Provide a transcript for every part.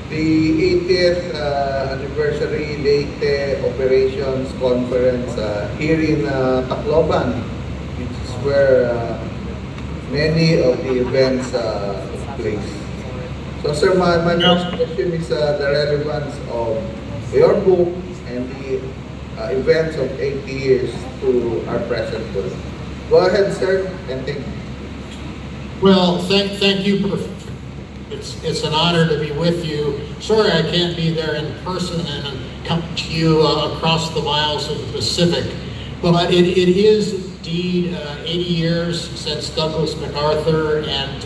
the 80th anniversary Leyte Operations Conference here in Tacloban, which is where many of the events took place. So, sir, my first question is the relevance of your book and the events of 80 years to our present world. Go ahead, sir, and thank you. Well, thank you. It's an honor to be with you. Sorry I can't be there in person and come to you across the miles of the Pacific, but it is indeed 80 years since Douglas MacArthur and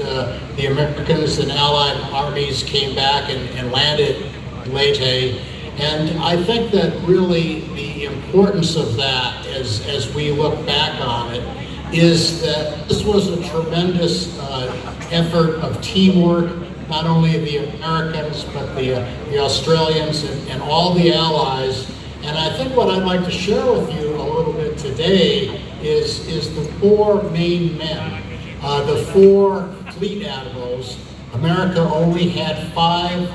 the Americans and Allied armies came back and landed Leyte. And I think that really the importance of that as we look back on it is that this was a tremendous effort of teamwork, not only the Americans, but the Australians and all the allies. And I think what I'd like to share with you a little bit today is the four main men, the four fleet admirals. America only had 5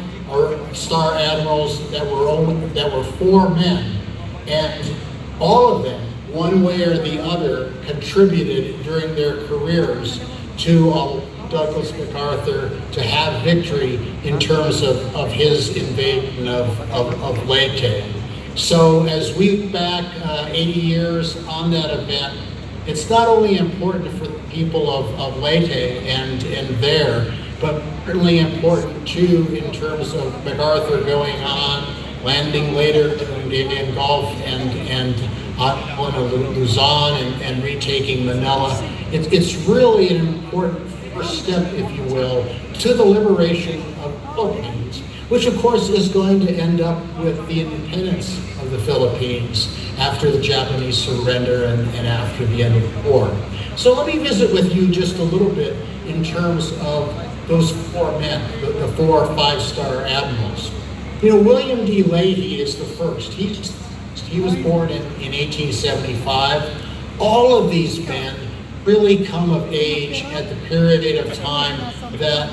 star admirals that were 4 men, and all of them, one way or the other, contributed during their careers to Douglas MacArthur to have victory in terms of his invasion of Leyte. So as we look back 80 years on that event, it's not only important for the people of Leyte and there, but certainly important too in terms of MacArthur going on, landing later in the Indian Gulf and on Luzon and retaking Manila. It's really an important first step, if you will, to the liberation of the Philippines, which of course is going to end up with the independence of the Philippines after the Japanese surrender and after the end of the war. So let me visit with you just a little bit in terms of those 4 men, the 4 5-star admirals. You know, William D. Leahy is the first. He was born in 1875. All of these men really come of age at the period of time that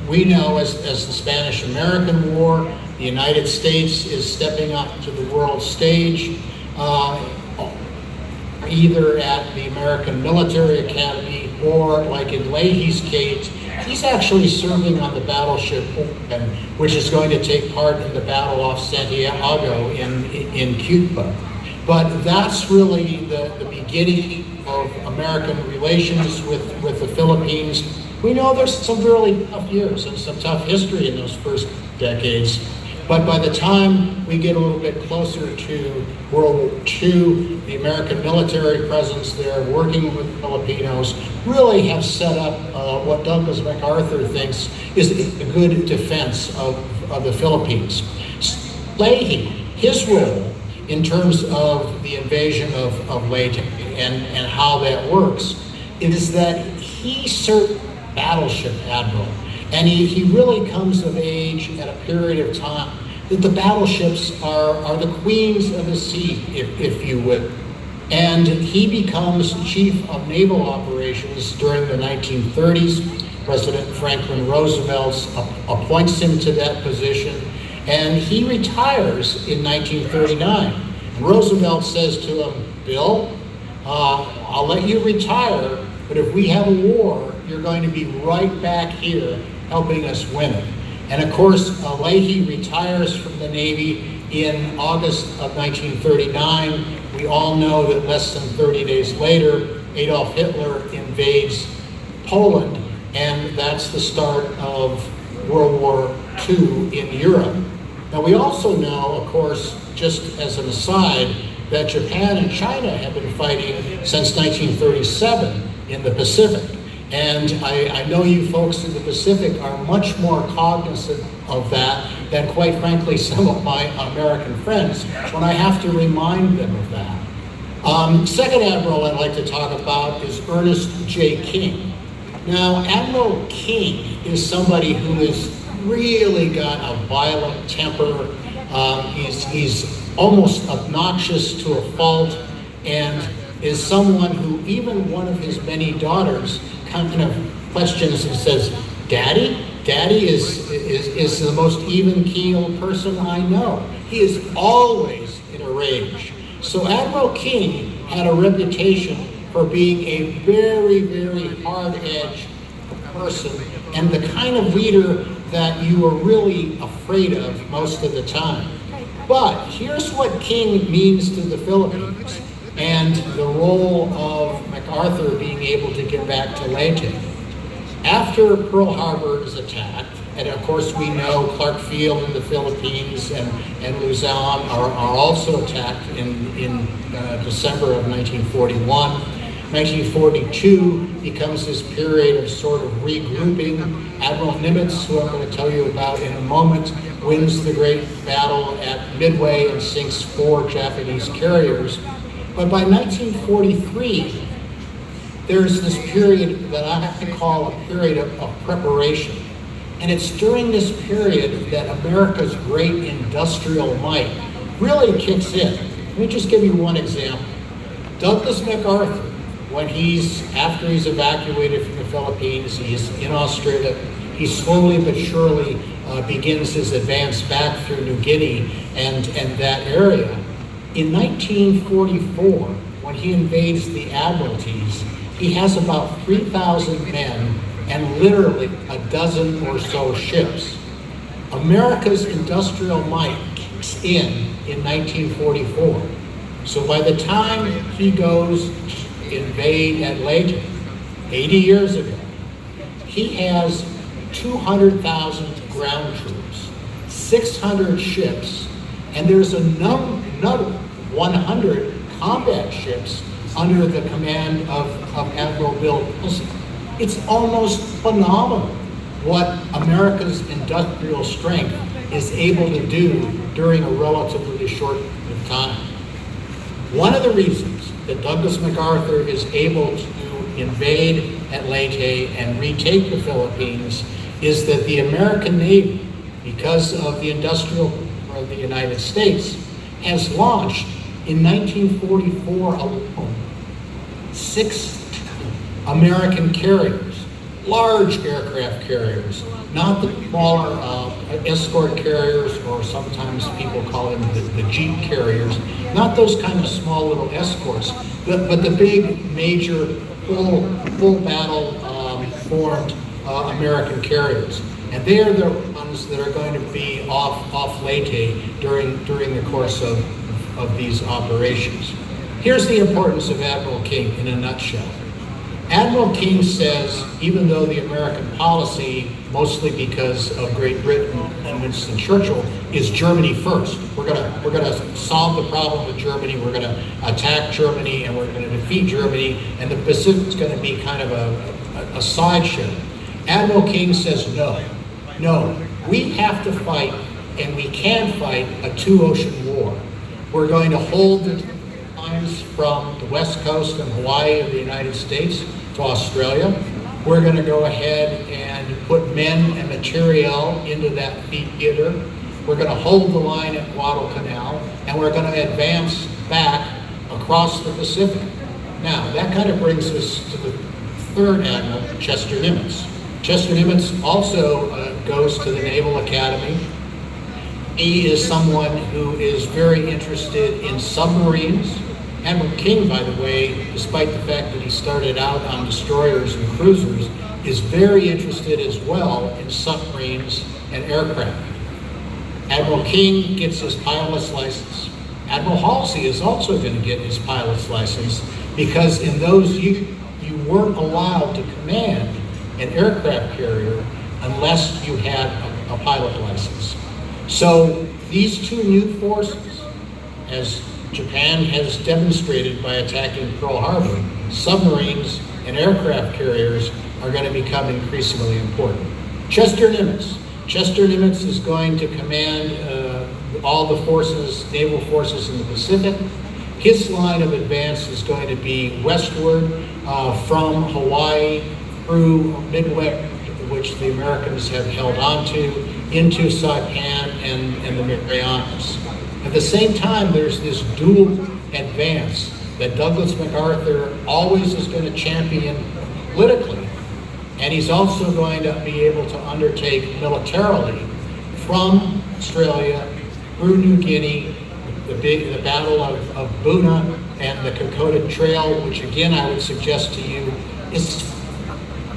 we know as the Spanish-American War. The United States is stepping up to the world stage, either at the American Military Academy or, like in Leahy's case, he's actually serving on the battleship Oregon, which is going to take part in the Battle off Santiago in Cuba. But that's really the beginning of American relations with the Philippines. We know there's some really tough years and some tough history in those first decades. But by the time we get a little bit closer to World War II, the American military presence there, working with Filipinos, really have set up what Douglas MacArthur thinks is a good defense of the Philippines. Leahy, his role in terms of the invasion of Leyte and how that works is that he served battleship admiral. And he really comes of age at a period of time that the battleships are the queens of the sea, if you would. And he becomes chief of naval operations during the 1930s. President Franklin Roosevelt appoints him to that position, and he retires in 1939. And Roosevelt says to him, "Bill, I'll let you retire, but if we have a war, you're going to be right back here helping us win it." And of course, Leahy retires from the Navy in August of 1939. We all know that less than 30 days later, Adolf Hitler invades Poland, and that's the start of World War II in Europe. Now we also know, of course, just as an aside, that Japan and China have been fighting since 1937 in the Pacific. And I know you folks in the Pacific are much more cognizant of that than, quite frankly, some of my American friends when I have to remind them of that. Second admiral I'd like to talk about is Ernest J. King. Now, Admiral King is somebody who has really got a violent temper. He's almost obnoxious to a fault, and is someone who even one of his many daughters kind of questions and says, "Daddy, Daddy is the most even-keeled person I know. He is always in a rage. So Admiral King had a reputation for being a very, very hard-edged person and the kind of leader that you were really afraid of most of the time. But here's what King means to the Philippines and the role of MacArthur being able to get back to Leyte. After Pearl Harbor is attacked, and of course we know Clark Field in the Philippines and Luzon are also attacked in December of 1941. 1942 becomes this period of sort of regrouping. Admiral Nimitz, who I'm going to tell you about in a moment, wins the great battle at Midway and sinks 4 Japanese carriers. But by 1943, there's this period that I have to call a period of preparation. And it's during this period that America's great industrial might really kicks in. Let me just give you one example. Douglas MacArthur, after he's evacuated from the Philippines, he's in Australia, he slowly but surely begins his advance back through New Guinea and that area. In 1944, when he invades the Admiralties, he has about 3,000 men and literally a dozen or so ships. America's industrial might kicks in 1944. So by the time he goes to invade at Leyte, 80 years ago, he has 200,000 ground troops, 600 ships, and there's another 100 combat ships under the command of Admiral Bill Wilson. It's almost phenomenal what America's industrial strength is able to do during a relatively short time. One of the reasons that Douglas MacArthur is able to invade at Leyte and retake the Philippines is that the American Navy, because of the industrial of the United States, has launched in 1944 alone 6 American carriers, large aircraft carriers, not the smaller escort carriers, or sometimes people call them the Jeep carriers, not those kind of small little escorts, but the big, major, full battle formed American carriers. And they are the ones that are going to be off Leyte during the course of these operations. Here's the importance of Admiral King in a nutshell. Admiral King says, even though the American policy, mostly because of Great Britain and Winston Churchill, is Germany first. We're gonna solve the problem with Germany, we're gonna attack Germany, and we're gonna defeat Germany, and the Pacific's gonna be kind of a sideshow. Admiral King says, no, we have to fight, and we can fight a 2-ocean war. We're going to hold the lines from the west coast and Hawaii of the United States to Australia. We're going to go ahead and put men and material into that theater. We're going to hold the line at Guadalcanal, and we're going to advance back across the Pacific. Now, that kind of brings us to the third admiral, Chester Nimitz. Chester Nimitz also goes to the Naval Academy. He is someone who is very interested in submarines. Admiral King, by the way, despite the fact that he started out on destroyers and cruisers, is very interested as well in submarines and aircraft. Admiral King gets his pilot's license. Admiral Halsey is also going to get his pilot's license because in those years, you weren't allowed to command an aircraft carrier unless you had a pilot license. So these two new forces, as Japan has demonstrated by attacking Pearl Harbor, submarines and aircraft carriers are going to become increasingly important. Chester Nimitz. Chester Nimitz is going to command all the forces, naval forces in the Pacific. His line of advance is going to be westward from Hawaii through Midway, which the Americans have held on to, into Saipan and the Marianas. At the same time, there's this dual advance that Douglas MacArthur always is going to champion politically, And he's also going to be able to undertake militarily from Australia through New Guinea, the Battle of Buna and the Kokoda Trail, which again I would suggest to you is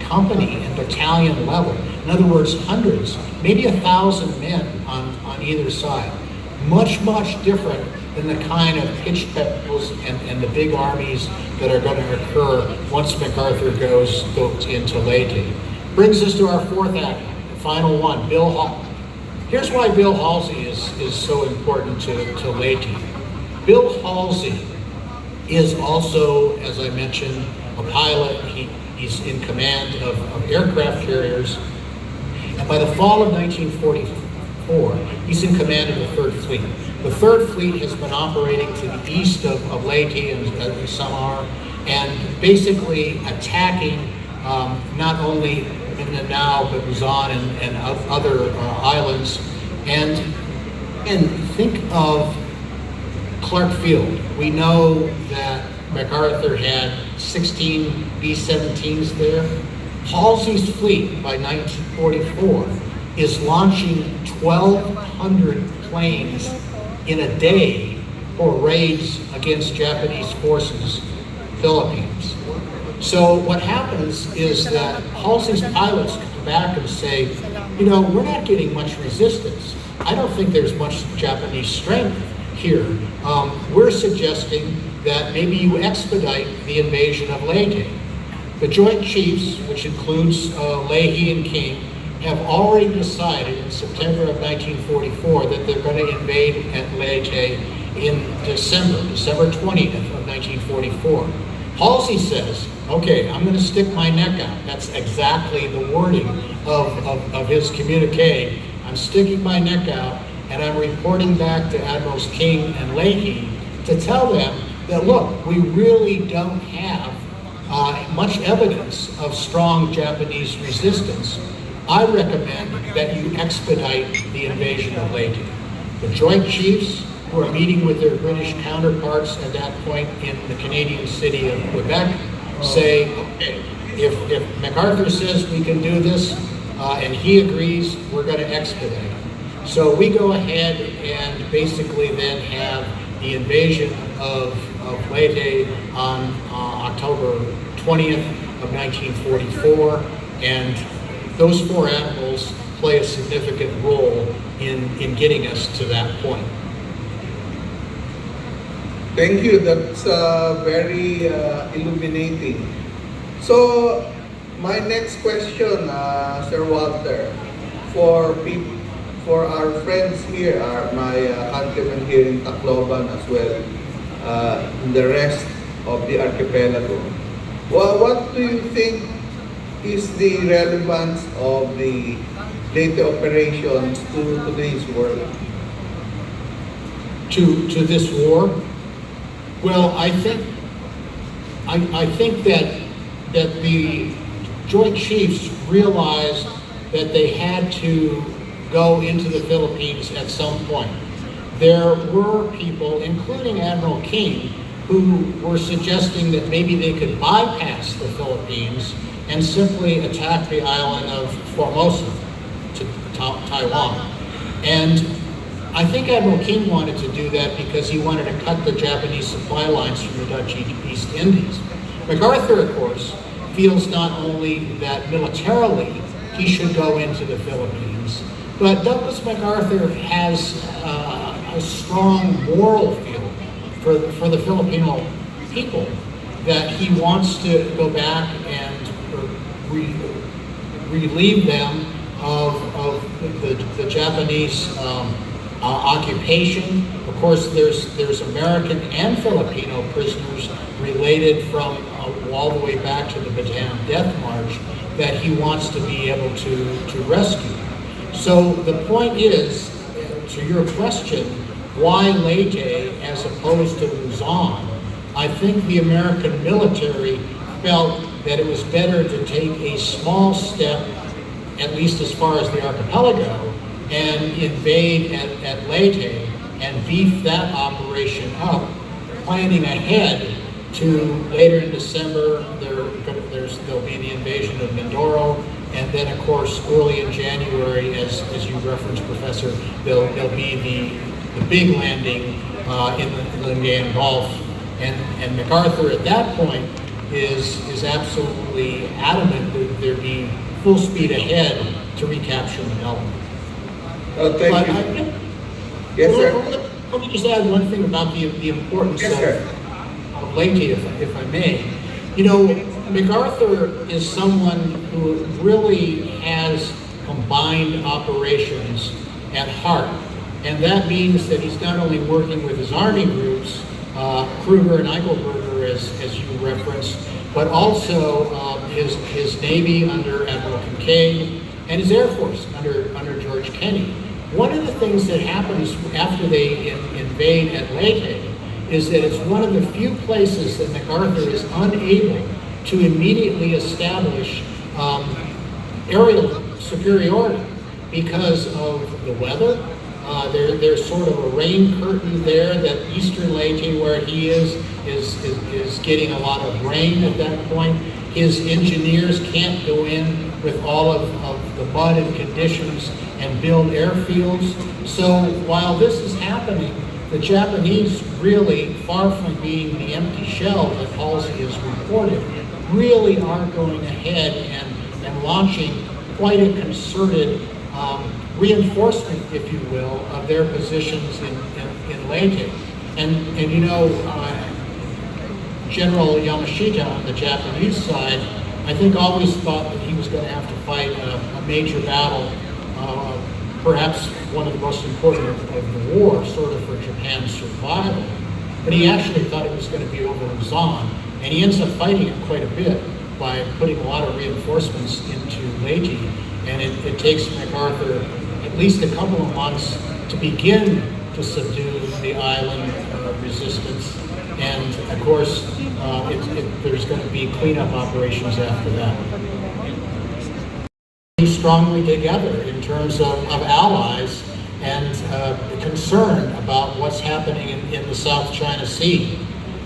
company and battalion level. In other words, hundreds, maybe 1,000 men on either side. Much, much different than the kind of pitched battles and the big armies that are going to occur once MacArthur goes into Leyte. Brings us to our fourth act, the final one, Bill Hall. Here's why Bill Halsey is so important to Leyte. Bill Halsey is also, as I mentioned, a pilot. He's in command of aircraft carriers. And by the fall of 1944, he's in command of the Third Fleet. The Third Fleet has been operating to the east of Leyte and Samar, and basically attacking not only Mindanao, but Luzon and other islands. And think of Clark Field. We know that MacArthur had 16 B-17s there. Halsey's fleet by 1944 is launching 1,200 planes in a day for raids against Japanese forces in the Philippines. So what happens is that Halsey's pilots come back and say, you know, we're not getting much resistance. I don't think there's much Japanese strength here. We're suggesting that maybe you expedite the invasion of Leyte. The Joint Chiefs, which includes Leahy and King, have already decided in September of 1944 that they're going to invade at Leyte in December 20th of 1944. Halsey says, okay, I'm going to stick my neck out. That's exactly the wording of his communique. I'm sticking my neck out, and I'm reporting back to Admirals King and Leahy to tell them that, look, we really don't have much evidence of strong Japanese resistance. I recommend that you expedite the invasion of Leyte. The Joint Chiefs, who are meeting with their British counterparts at that point in the Canadian city of Quebec, say, okay, if MacArthur says we can do this and he agrees, we're going to expedite. So we go ahead and basically then have the invasion of Leyte on October 20th of 1944, and those four admirals play a significant role in getting us to that point. Thank you. That's very illuminating. So, my next question, Sir Walter, for our friends here, my countrymen here in Tacloban as well, and the rest of the archipelago. Well, what do you think is the relevance of the Leyte operations to today's world? To this war? Well, I think that the Joint Chiefs realized that they had to go into the Philippines at some point. There were people, including Admiral King, who were suggesting that maybe they could bypass the Philippines and simply attack the island of Formosa to Taiwan. And I think Admiral King wanted to do that because he wanted to cut the Japanese supply lines from the Dutch East Indies. MacArthur, of course, feels not only that militarily he should go into the Philippines, but Douglas MacArthur has a strong moral feeling for the Filipino people, that he wants to go back and relieve them of the Japanese occupation. Of course, there's American and Filipino prisoners related from all the way back to the Bataan Death March that he wants to be able to rescue. So the point is, to your question, why Leyte as opposed to Luzon? I think the American military felt that it was better to take a small step, at least as far as the archipelago, and invade at Leyte and beef that operation up, planning ahead to later in December, they're there'll be the invasion of Mindoro, and then of course early in January, as you referenced, Professor, there'll be the big landing in the Lingayen Gulf, and MacArthur at that point is absolutely adamant that there be full speed ahead to recapture Manila. Thank you. Yes, sir. Let me just add one thing about the importance Yes, sir. of Leyte, if I may. You know, MacArthur is someone who really has combined operations at heart. And that means that he's not only working with his Army groups, Kruger and Eichelberger, as you referenced, but also his Navy under Admiral Kincaid and his Air Force under George Kenny. One of the things that happens after they invade at Leyte is that it's one of the few places that MacArthur is unable to immediately establish aerial superiority because of the weather. There's sort of a rain curtain there that eastern Leyte, where he is getting a lot of rain at that point. His engineers can't go in with all of the mud and conditions and build airfields. So while this is happening, the Japanese really, far from being the empty shell that Halsey has reported, really are going ahead and launching quite a concerted reinforcement, if you will, of their positions in Leyte. And you know, General Yamashita on the Japanese side, I think always thought that he was going to have to fight a major battle, perhaps one of the most important of the war, sort of for Japan's survival. But he actually thought it was going to be over Luzon, and he ends up fighting it quite a bit by putting a lot of reinforcements into Leyte, and it takes MacArthur at least a couple of months to begin to subdue the island resistance, and of course there's going to be cleanup operations after that. Strongly together in terms of allies and concern about what's happening in the South China Sea.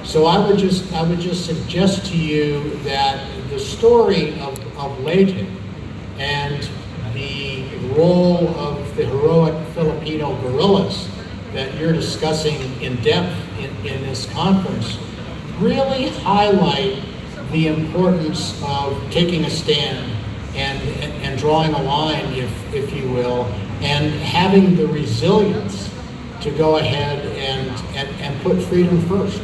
So I would just suggest to you that the story of Leyte and the role of the heroic Filipino guerrillas that you're discussing in depth in this conference really highlight the importance of taking a stand and drawing a line, if you will, and having the resilience to go ahead and put freedom first.